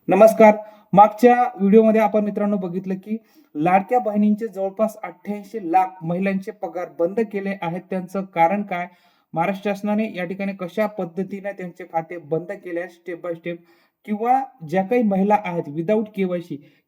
नमस्कार. मागच्या व्हिडिओमध्ये आपण मित्रांनो बघितलं की लाडक्या बहिणींचे जवळपास 88 लाख महिलांचे पगार बंद केले आहेत. त्यांचं कारण काय? महाराष्ट्र शासनाने या ठिकाणी कशा पद्धतीने त्यांचे खाते बंद केले आहेत स्टेप बाय स्टेप किंवा ज्या काही महिला आहेत विदाऊट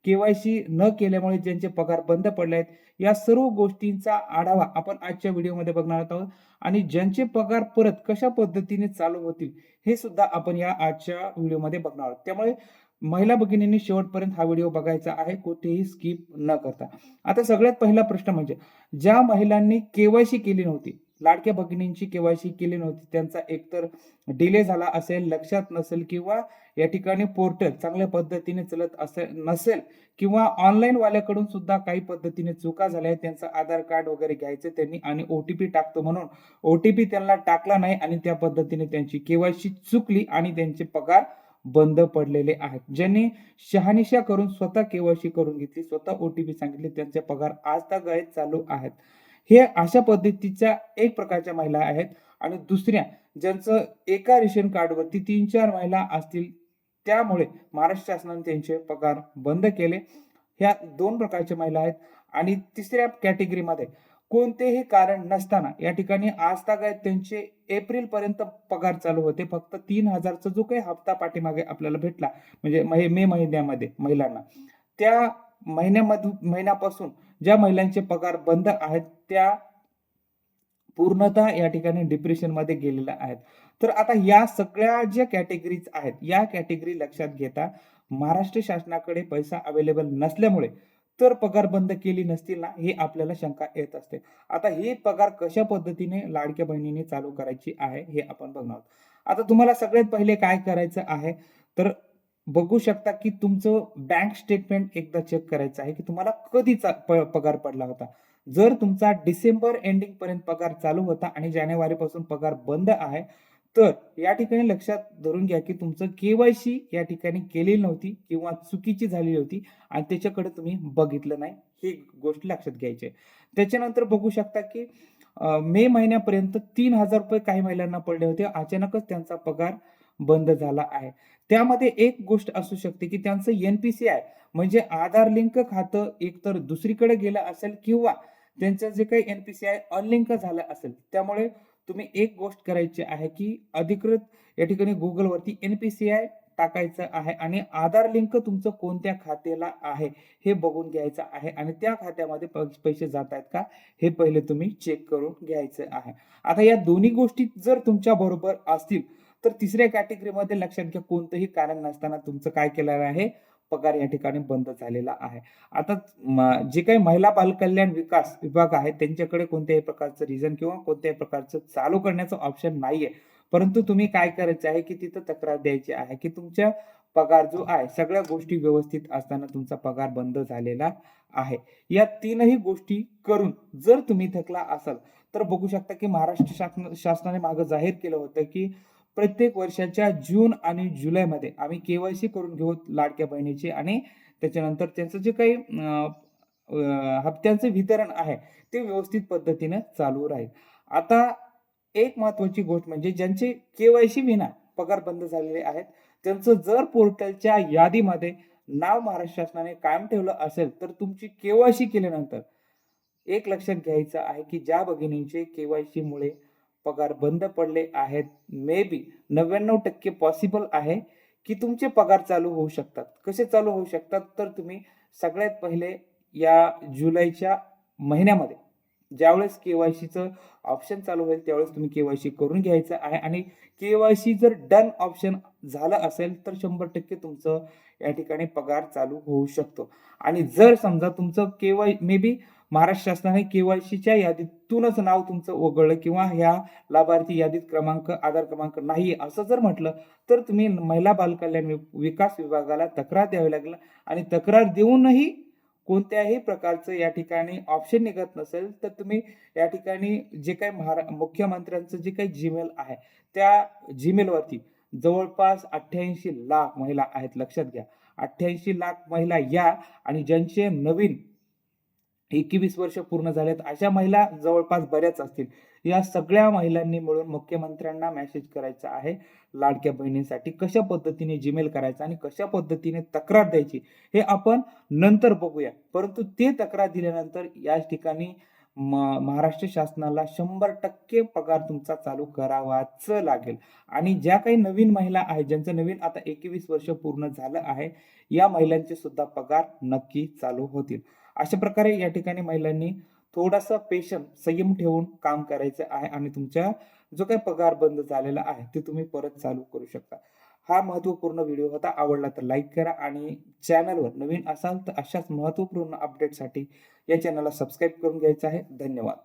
केवायसी न केल्यामुळे ज्यांचे पगार बंद पडले आहेत, या सर्व गोष्टींचा आढावा आपण आजच्या व्हिडिओमध्ये बघणार आहोत आणि ज्यांचे पगार परत कशा पद्धतीने चालू होतील हे सुद्धा आपण या आजच्या व्हिडिओमध्ये बघणार आहोत. त्यामुळे महिला भगिनींनी शेवटपर्यंत हा व्हिडिओ बघायचा आहे, कुठेही स्किप न करता. आता सगळ्यात पहिला प्रश्न म्हणजे ज्या महिलांनी केवायसी केली नव्हती, लाडक्या भगिनींची केवायसी केली नव्हती, त्यांचा एकतर डिले झाला असेल, लक्षात नसेल किंवा या ठिकाणी पोर्टल चांगल्या पद्धतीने चलत असेल नसेल किंवा ऑनलाईन वाल्याकडून सुद्धा काही पद्धतीने चुका झाल्या आहेत. त्यांचं आधार कार्ड वगैरे घ्यायचं त्यांनी आणि ओटीपी टाकतो म्हणून ओटीपी त्यांना टाकला नाही आणि त्या पद्धतीने त्यांची केवायसी चुकली आणि त्यांचे पगार बंद पडलेले आहेत. ज्यांनी शहानिशा करून स्वतः केवायसी करून घेतली, स्वतः ओटीपी सांगितले, त्यांचे पगार आज तागायत चालू आहेत. हे अशा पद्धतीच्या एक प्रकारच्या महिला आहेत आणि दुसऱ्या ज्यांचं एका रेशन कार्डवरती 3-4 महिला असतील, त्यामुळे महाराष्ट्र शासनाने त्यांचे पगार बंद केले. ह्या 2 प्रकारच्या महिला आहेत आणि तिसऱ्या कॅटेगरीमध्ये कोणतेही कारण नसताना या ठिकाणी आजतागायत त्यांचे एप्रिल पर्यंत पगार चालू होते. फक्त 3,000 चा जो काही हप्ता पाठीमागे आपल्याला भेटला म्हणजे मे महिन्यामध्ये महिलांना, त्या महिन्यापासून ज्या महिलांचे पगार बंद आहेत त्या पूर्णतः या ठिकाणी डिप्रेशनमध्ये गेलेल्या आहेत. तर आता या सगळ्या ज्या कॅटेगरीज आहेत, या कॅटेगरी लक्षात घेता महाराष्ट्र शासनाकडे पैसा अवेलेबल नसल्यामुळे तर पगार बंद केली नसतील ना, हे आपल्याला शंका येत असते. आता हे पगार कशा पद्धतीने लाडक्या बहिणीने चालू करायची आहे हे आपण बघणार आहोत. आता तुम्हाला सगळ्यात पहिले काय करायचं आहे, तर बघू शकता की तुमचं बँक स्टेटमेंट एकदा चेक करायचं आहे की तुम्हाला कधीचा पगार पडला होता. जर तुमचा डिसेंबर एंडिंग पर्यंत पगार चालू होता आणि जानेवारी पासून पगार बंद आहे, तर या ठिकाणी लक्षात धरून घ्या की तुमचं केवायसी या ठिकाणी केलेली नव्हती किंवा चुकीची झालेली होती आणि त्याच्याकडे तुम्ही बघितलं नाही, ही गोष्ट लक्षात घ्यायची आहे. त्याच्यानंतर बघू शकता की मे महिन्यापर्यंत ₹3,000 काही महिलांना पडले होते. अचानकच त्यांचा पगार बंद झाला आहे. त्यामध्ये एक गोष्ट असू शकते की त्यांचं एन-पी-सी-आय म्हणजे आधार लिंक खातं एकतर दुसरीकडे गेलं असेल किंवा त्यांचं जे काही एन-पी-सी-आय अनलिंक झालं असेल. त्यामुळे तुम्ही एक गोष्ट करायची आहे की अधिकृत या ठिकाणी Googleवरती एन-पी-सी-आय टाकायचं आहे आणि आधार लिंक तुमचं कोणत्या खात्याला आहे हे बघून घ्यायचं आहे आणि त्या खात्यामध्ये पैसे जात आहेत का हे पहिले तुम्ही चेक करून घ्यायचं आहे. आता या दोन्ही गोष्टी जर तुमच्या बरोबर असतील तर तिसऱ्या कॅटेगरीमध्ये लक्षात घ्या कोणतंही कारण नसताना तुमचं काय केलेलं आहे, पगार या ठिकाणी बंद झालेला आहे. आता जे काही महिला बालकल्याण विकास विभाग आहे त्यांच्याकडे कोणत्याही प्रकारचं रिझन किंवा कोणत्याही प्रकारचं चालू करण्याचं ऑप्शन नाहीये. परंतु तुम्ही काय करायचं आहे की तिथं तक्रार द्यायची आहे की तुमच्या पगार जो आहे सगळ्या गोष्टी व्यवस्थित असताना तुमचा पगार बंद झालेला आहे. या तीनही गोष्टी करून जर तुम्ही थकला असाल तर बघू शकता की महाराष्ट्र शासनाने मागे जाहीर केलं होतं की प्रत्येक वर्षाच्या जून आणि जुलैमध्ये आम्ही केवायसी करून घेऊ लाडक्या बहिणीचे आणि त्याच्यानंतर त्यांचं जे काही हप्त्यांचं वितरण आहे ते व्यवस्थित पद्धतीने चालू राहील. आता एक महत्वाची गोष्ट म्हणजे ज्यांचे केवायसी विना पगार बंद झालेले आहेत, त्यांचं जर पोर्टलच्या यादीमध्ये नाव महाराष्ट्र शासनाने कायम ठेवलं असेल, तर तुमची केवायसी केल्यानंतर एक लक्षात घ्यायचं आहे की ज्या भगिनींचे केवायसी मुळे पगार बंद पडले आहेत, मे बी 99% पॉसिबल आहे की तुमचे पगार चालू होऊ शकतात. कसे चालू होऊ शकतात? तर तुम्ही सगळ्यात पहिले या जुलैच्या महिन्यामध्ये ज्यावेळेस केवायसीचं ऑप्शन चालू होईल त्यावेळेस तुम्ही केवायसी करून घ्यायचं आहे आणि केवायसी जर डन ऑप्शन झालं असेल तर 100% तुमचं या ठिकाणी पगार चालू होऊ शकतो. आणि जर समजा तुमचं मे बी महाराष्ट्र शासनाने केवायसीच्या यादीतूनच नाव तुमचं वगळलं किंवा ह्या लाभार्थी यादीत आधार क्रमांक नाही असं जर म्हटलं, तर तुम्ही महिला बालकल्याण विकास विभागाला तक्रार द्यावी लागेल आणि तक्रार देऊनही कोणत्याही प्रकारचं या ठिकाणी ऑप्शन निघत नसेल, तर तुम्ही या ठिकाणी जे काही मुख्यमंत्र्यांचं जे काही जीमेल आहे, त्या जीमेलवरती जवळपास 88 लाख महिला आहेत. लक्षात घ्या, 88 लाख महिला या आणि ज्यांचे नवीन 21 वर्ष पूर्ण झालेत अशा महिला जवळपास बऱ्याच असतील. या सगळ्या महिलांनी मिळून मुख्यमंत्र्यांना मेसेज करायचा आहे, लाडक्या बहिणींसाठी कशा पद्धतीने जीमेल करायचा आणि कशा पद्धतीने तक्रार द्यायची, हे आपण नंतर बघूया. परंतु ते तक्रार दिल्यानंतर या ठिकाणी महाराष्ट्र शासनाला 100% पगार तुमचा चालू करावाच लागेल. आणि ज्या काही नवीन महिला आहेत, ज्यांचं नवीन आता 21 वर्ष पूर्ण झालं आहे, या महिलांचे सुद्धा पगार नक्की चालू होतील. अशा प्रकारे या ठिकाणी महिलांनी थोडासा संयम ठेवून काम करायचं आहे आणि तुमच्या जो काही पगार बंद झालेला आहे, ते तुम्ही परत चालू करू शकता. हा महत्त्वपूर्ण व्हिडिओ होता. आवडला तर लाईक करा आणि चॅनलवर नवीन असाल तर अशाच महत्त्वपूर्ण अपडेटसाठी या चॅनलला सबस्क्राईब करून घ्यायचं आहे. धन्यवाद.